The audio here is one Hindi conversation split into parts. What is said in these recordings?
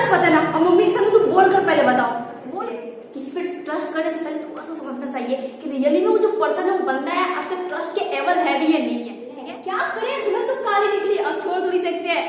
ट्रस्ट पता ना, और मम्मी के सामने तो बोल कर पहले बताओ। बोल, किसी पे ट्रस्ट करने से पहले थोड़ा सा समझना चाहिए कि रियली में वो जो पर्सन है वो बंदा है आपके ट्रस्ट के एवल है भी या नहीं है। ठीक है, क्या करें, तुम्हें तो काली निकली, अब छोड़ तो नहीं सकते हैं।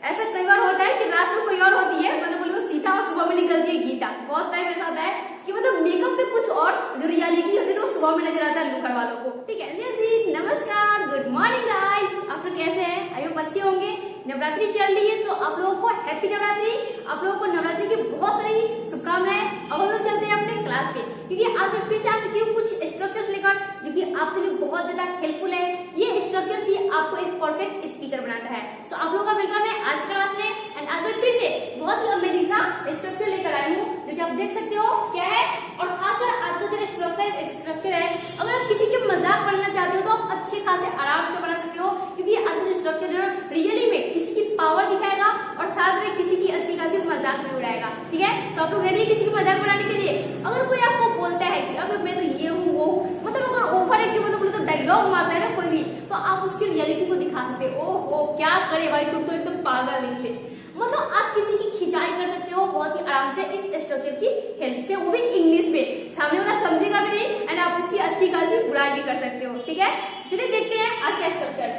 ऐसा कई बार होता है कि रात में कोई और होती है, मतलब बोलो तो सीता, और सुबह में निकलती है गीता। बहुत टाइम ऐसा होता है कि मतलब मेकअप पे कुछ और, जो रियलिटी होती है वो सुबह में नजर आता है लुखड़ वालों को। ठीक है जी, नमस्कार, गुड मॉर्निंग गाइस, आप लोग कैसे हैं? आई होप अच्छे होंगे। नवरात्रि चल रही है तो आप लोगों को हैप्पी नवरात्रि। आप लोगों को नवरात्रि की बहुत सारी शुभकामनाएं। अब हम लोग चलते हैं अपने क्लास पे, क्योंकि आज मैं फिर से आ चुकी हूँ कुछ स्ट्रक्चर्स लेकर जो कि आपके लिए बहुत ज्यादा हेल्पफुल है। ये स्ट्रक्चर्स ही आपको एक परफेक्ट स्पीकर बनाता है। सो आप लोगों का वेलकम है आज क्लास में। एंड आज मैं फिर से बहुत ही अमेजिंग सा स्ट्रक्चर लेकर आई हूँ जो कि आप देख सकते हो क्या है। और खासकर आज का जो स्ट्रक्चर है, अगर आप किसी के मजाक बनाना चाहते हो तो आप अच्छे खासे आराम से बना सकते हो, क्योंकि आज का जो स्ट्रक्चर है रियली में किसी की पावर दिखाएगा और साथ में किसी की अच्छी खासी मजाक भी उड़ाएगा। ठीक है, तो आप लोग रेडी है किसी की मजाक बनाने के लिए? अगर कोई आपको बोलता है कि अब मैं तो ये हूँ वो हूँ, मतलब अगर ओवर एक्टिव मतलब बोले तो डायलॉग मारता है ना कोई भी, तो आप उसकी रियलिटी को दिखा सकते हो। ओहो क्या करे भाई, तुम तो एकदम पागल निकले। मतलब आप किसी की खिंचाई कर सकते हो बहुत ही आराम से इस स्ट्रक्चर की हेल्प से, वो भी इंग्लिश में, सामने वाला समझेगा भी नहीं एंड आप उसकी अच्छी खासी बुराई भी कर सकते हो। ठीक है, चलिए देखते हैं आज का स्ट्रक्चर।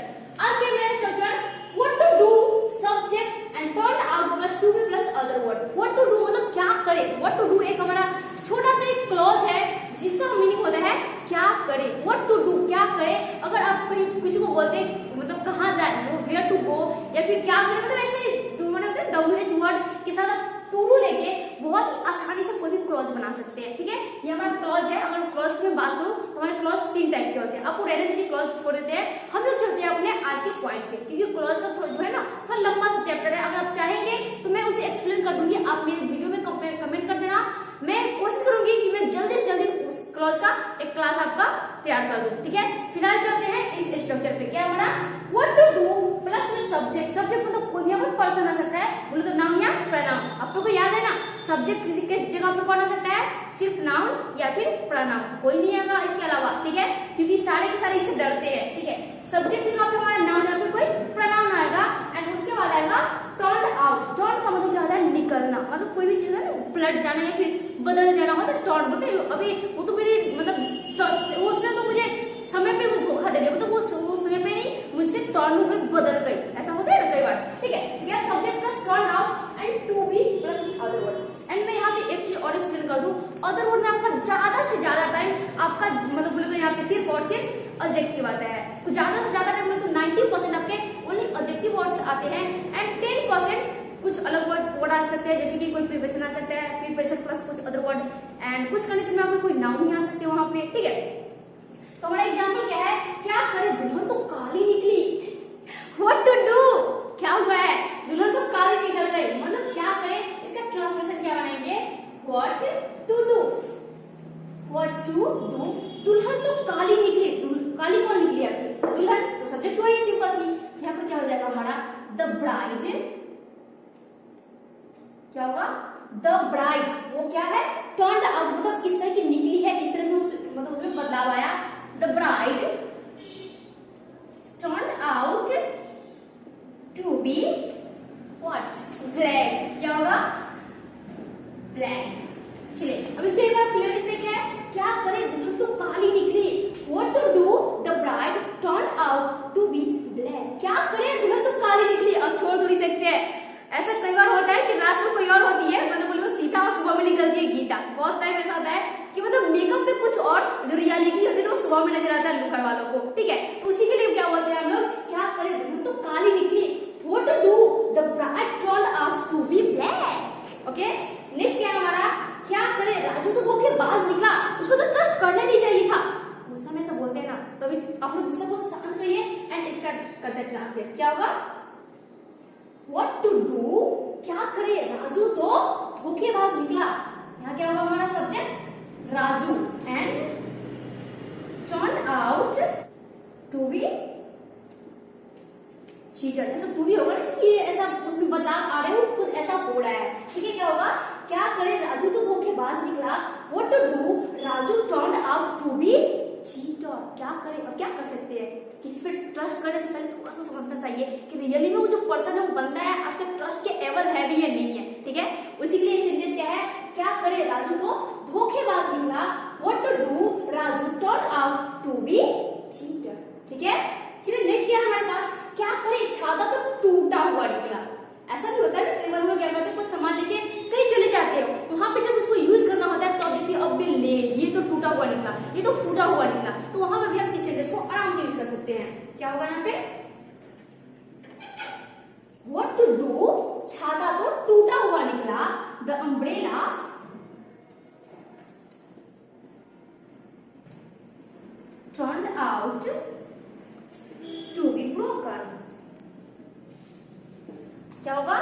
आज के मेरा structure, what to do subject and turn out plus to be plus other word. What to do मतलब क्या करे। व्हाट टू डू एक हमारा छोटा सा एक क्लॉज है जिसका मीनिंग होता है क्या करे। व्हाट टू डू क्या करे। अगर आप कहीं किसी को बोलते मतलब कहाँ जाए, वो वेयर टू गो, या फिर क्या करे, मतलब ऐसे जो मैंने बताया WH वर्ड के साथ आप टू डू लेके बहुत ही आसानी से कोई भी क्लॉज बना सकते हैं। ठीक है, ये हमारा क्लॉज है। अगर क्लॉज की मैं बात करूं तो हमारे क्लॉज 3 टाइप के होते हैं। आपको रहने दीजिए, क्लॉज छोड़ देते हैं, हम लोग चलते हैं अपने आज के पॉइंट पे, क्योंकि क्लॉज का जो है ना थोड़ा लंबा सा चैप्टर है। अगर आप चाहेंगे तो मैं उसे एक्सप्लेन कर दूंगी, आप मेरी वीडियो में कमेंट कर देना। मैं कोशिश करूंगी कि मैं जल्दी से जल्दी उस क्लॉज का एक क्लास आपका तैयार कर दूं। ठीक है, फिलहाल चलते हैं इस स्ट्रक्चर पे। क्या हमारा व्हाट टू डू प्लस में सब्जेक्ट। सब्जेक्ट मतलब कोई यहाँ पर पर्सन आ सकता है, बोले तो नाउन या प्रनाउन। आप लोगों को याद है ना, सब्जेक्ट किसी के जगह पे कौन आ सकता है, सिर्फ नाउन या फिर प्रनाउन, कोई नहीं आएगा इसके अलावा। ठीक है, क्योंकि सारे के सारे इससे डरते हैं। ठीक है, सब्जेक्ट की जगह पे हमारा नाउन या फिर कोई प्रनाउन आएगा एंड उसके बाद आएगा टर्न आउट। टर्न का मतलब क्या होता है, निकलना। मतलब कोई भी चीज है ना पलट जाना या फिर बदल जाना होता है टर्न। बोलते अभी वो तो मेरी मतलब उसने तो मुझे समय पे वो धोखा दे दिया, मतलब वो समय पे ही मुझसे टर्न हो गई, बदल गई, ऐसा होता है ना कई बार। ठीक है, या subject plus turn out and to be plus other word. And मैं यहाँ पे एक चीज और एक्सप्लेन कर दूं, अदर वर्ड में आपका ज्यादा से ज्यादा टाइम आपका मतलब बोले तो यहाँ पे सिर्फ और सिर्फ एडजेक्टिव आता है। तो ज्यादा से ज्यादा टाइम तो 90% आपके ओनली एडजेक्टिव वर्ड्स आते हैं एंड 10% कुछ अलग वर्ड आ सकते हैं, जैसे कि कोई प्रीपोजिशन आ सकता है, प्रीपोजिशन प्लस कुछ अदर वर्ड, एंड कुछ कंडीशन में आपको कोई नाउन नहीं आ सकते वहां पे। ठीक है, तो हमारा एग्जांपल क्या है, क्या करे दुल्हन तो काली निकली। व्हाट टू डू, क्या हुआ है, दुल्हन तो काली निकल गई, मतलब क्या करे। इसका ट्रांसलेशन क्या बनाएंगे, what to do. What to do, दुल्हन तो काली निकली। काली कौन निकली आपकी, दुल्हन, तो सब्जेक्ट हुआ ये सिंपल सी। यहाँ पर क्या हो जाएगा हमारा द ब्राइड। क्या होगा, द ब्राइड, वो क्या है, टर्न्ड आउट, मतलब इस तरह की निकली है, इस तरह में मतलब उसमें बदलाव आया। The bride turned out to be what, black. क्या होगा, ब्लैक। चलिए अब इसको एक बार क्लियर लिखते हैं, क्या करे दुल्हन तो काली निकली। What to do, the bride turned out to be black. क्या करे दुल्हन तो काली निकली, अब छोड़ तो नहीं सकते हैं। ऐसा कई बार होता है कि रात में कोई और होती है, मतलब बोले तो सीता, और सुबह में निकलती है गीता। बहुत टाइम ऐसा होता है कि मतलब मेकअप पे कुछ और, जो रियलिटी होती है वो सुबह में नजर आता है लुखड़ वालों को। ठीक है, तो उसी के लिए क्या बोलते हैं हम लोग, क्या करे दुल्हन तो काली निकली। What to do, the bride turned out to be black. Okay, next क्या हमारा, क्या करे राजू तो धोखेबाज निकला, उसको तो ट्रस्ट करना नहीं चाहिए था। गुस्सा में ऐसा बोलते हैं ना, तो अभी आप लोग गुस्सा को शांत करिए एंड इसका करते हैं ट्रांसलेट। क्या होगा, व्हाट टू डू, क्या करे राजू तो धोखेबाज निकला। यहाँ क्या होगा हमारा subject Raju and turn out to be cheater. तो टू बी होगा ना, क्योंकि ये ऐसा उसमें बदलाव आ रहे हैं, खुद ऐसा हो रहा है। ठीक है, क्या होगा, क्या करे राजू तो धोखेबाज निकला। What to do, Raju turn out to be cheater. क्या करे, अब क्या कर सकते हैं, किसी पे ट्रस्ट करने से पहले थोड़ा सा समझना चाहिए कि रियली में वो जो पर्सन है वो बंदा है आपके ट्रस्ट के एवल है भी या नहीं है। ठीक है, करे राजू तो धोखेबाज निकला। What to do? Raju turned out to be cheater। ठीक है, चलिए नेक्स्ट क्या है हमारे पास, क्या करे छाता तो टूटा हुआ निकला। ऐसा भी होता है ना, कई बार हम लोग क्या करते हैं, कुछ सामान लेके कहीं चले जाते हो, वहां पे जब उसको यूज करना होता है तो देखते हैं अब भी ले, ये तो टूटा हुआ निकला, ये तो फूटा हुआ निकला, तो वहां पे भी हम इस सेंटेंस को आराम से यूज कर सकते हैं। क्या होगा यहाँ पे, What to do? छाता तो टूटा हुआ निकला। The umbrella turned out to be broken। क्या होगा,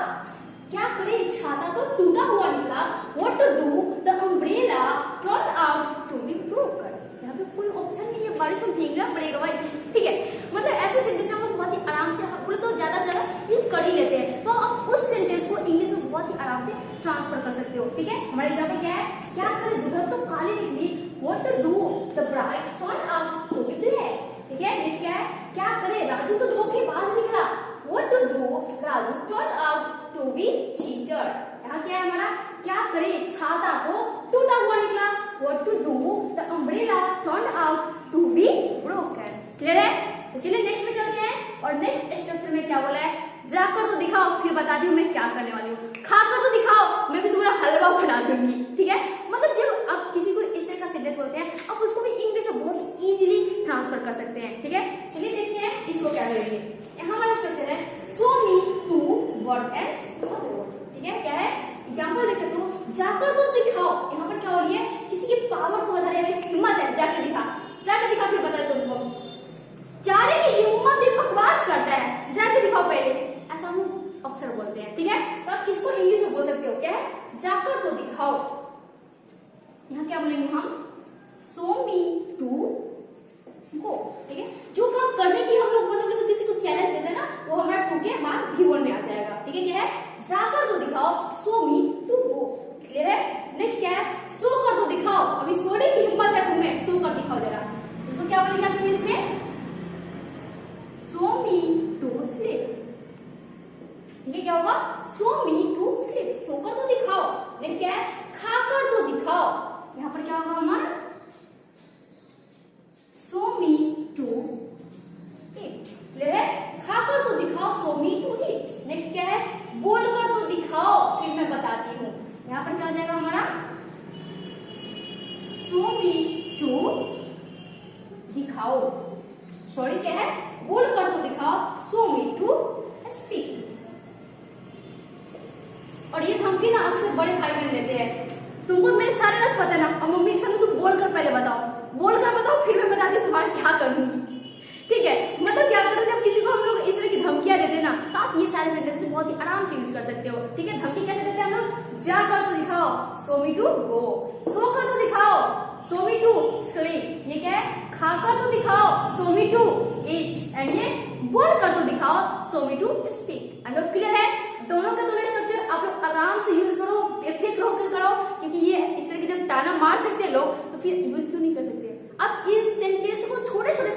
क्या करे छाता तो टूटा हुआ निकला। What to do? The umbrella turned out to be broken। यहाँ पे कोई ऑप्शन नहीं है, बारिश में भीगना पड़ेगा भाई। ठीक है, मतलब ऐसे सेंटेंस हम लोग बहुत ही आराम से, बोले तो ज्यादा से ज्यादा यूज कर ही लेते हैं, तो आप उस सेंटेंस को इंग्लिश में बहुत ही आराम से ट्रांसफर कर सकते हो। ठीक है, हमारा एग्जाम्पल क्या है, क्या करे दुल्हन तो काली निकली। What to do? The bride turned out to be black। ठीक है, नेक्स्ट क्या है, क्या करे राजू तो धोखेबाज निकला। What to do? Raju turned out to be cheater। यहाँ क्या है हमारा, क्या करे छाता तो टूटा हुआ निकला। What to do? The umbrella turned out to be broken। Clear है, तो चलिए नेक्स्ट में चलते हैं, और नेक्स्ट स्ट्रक्चर में क्या बोला है, जाकर तो दिखाओ फिर बता दी मैं क्या करने वाली हूँ, खाकर तो दिखाओ मैं भी तुम्हारा हलवा बना दूंगी। ठीक है, मतलब जब आप किसी को इस तरह का सेंटेंस बोलते हैं, आप उसको भी इंग्लिश में बहुत इजीली ट्रांसफर कर सकते हैं। ठीक है, चलिए देखते हैं इसको क्या करेंगे। यहाँ हमारा स्ट्रक्चर है, show me to word and other word. ठीक है, क्या है एग्जाम्पल देखे तो, जाकर तो दिखाओ, यहाँ पर क्या हो रही है, किसी की पावर को बता रही है, हिम्मत है, जाके दिखा फिर बता दे तुमको। जाने की हिम्मत भी बकवास करता है, जाके दिखाओ पहले, ऐसा हम अक्सर बोलते हैं। ठीक है, तो आप इसको इंग्लिश में बोल सकते हो, क्या है, जाकर तो दिखाओ। यहाँ क्या बोलेंगे हम, शो मी टू गो। ठीक है, जो काम करने की हम लोग मतलब तो किसी को चैलेंज देते हैं ना, वो हमारा टू के बाद भी1 में आ जाएगा। ठीक है, क्या है, जाकर तो दिखाओ, show me to go. Clear है, नेक्स्ट क्या है, शो कर तो दिखाओ, अभी सोने की हिम्मत है तुम्हें, शो कर दिखाओ जरा। इसको क्या बोलेंगे आप इसमें, शो मी टू स्लीप। ठीक है, क्या होगा, शो मी टू स्लीप, सोकर तो दिखाओ। नेक्स्ट क्या है, खाकर तो दिखाओ, यहाँ पर क्या होगा हमारा, show me to eat. Clear है, खाकर तो दिखाओ, show me to eat. Next क्या है, बोलकर तो दिखाओ फिर मैं बताती हूँ, यहाँ पर क्या हो जाएगा हमारा, शो मी टू दिखाओ। सॉरी, क्या है, बोलकर तो दिखाओ, शो मी टू स्पीक। और ये धमकी ना अक्सर बड़े भाई बहन देते हैं, तुमको मेरे सारे रस पता ना, और मम्मी के सामने तुम बोलकर पहले बताओ, बोलकर बताओ फिर मैं बताती हूँ तुम्हारा क्या करूंगी। ठीक है, मतलब क्या करें, जब किसी को हम लोग इस तरह की धमकियां देते हैं ना, तो आप ये सारे सेंटेंस बहुत ही आराम से यूज कर सकते हो। ठीक है, धमकी कैसे देते हैं हम लोग, जाकर तो दिखाओ, शो मी टू गो, सोकर तो दिखाओ, शो मी टू स्लीप। ये क्या है, खाकर तो दिखाओ, show me to eat, and ये बोलकर तो दिखाओ, show me to speak. I hope clear है, दोनों के दोनों स्ट्रक्चर आप लोग आराम से यूज करो, बेफिक्र होकर करो, क्योंकि ये इस तरह की जब ताना मार सकते हैं लोग, तो फिर यूज क्यों नहीं कर सकते। अब इस सेंटेंस को, छोटे छोटे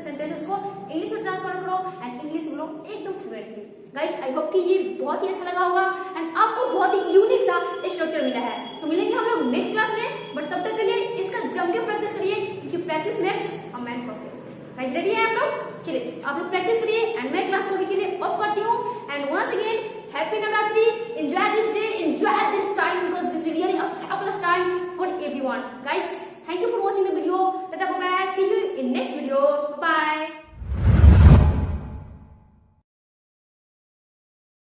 सेंटेंसेस को इंग्लिश में ट्रांसफर करो एंड इंग्लिश बोलो एकदम फ्लुएंटली। गाइस, आई होप कि ये बहुत ही अच्छा लगा होगा एंड आपको बहुत ही यूनिक सा स्ट्रक्चर मिला है। सो मिलेंगे हम लोग नेक्स्ट क्लास में, बट तब तक के लिए इसका जम के प्रैक्टिस करिए, क्योंकि practice makes a man perfect. Guys, ready है आप लोग, चलिए आप लोग प्रैक्टिस करिए एंड मैं क्लास को अभी के लिए ऑफ करती हूँ। And once again happy Navratri, enjoy this day, enjoy this time, because this is really a fabulous time for everyone. Guys,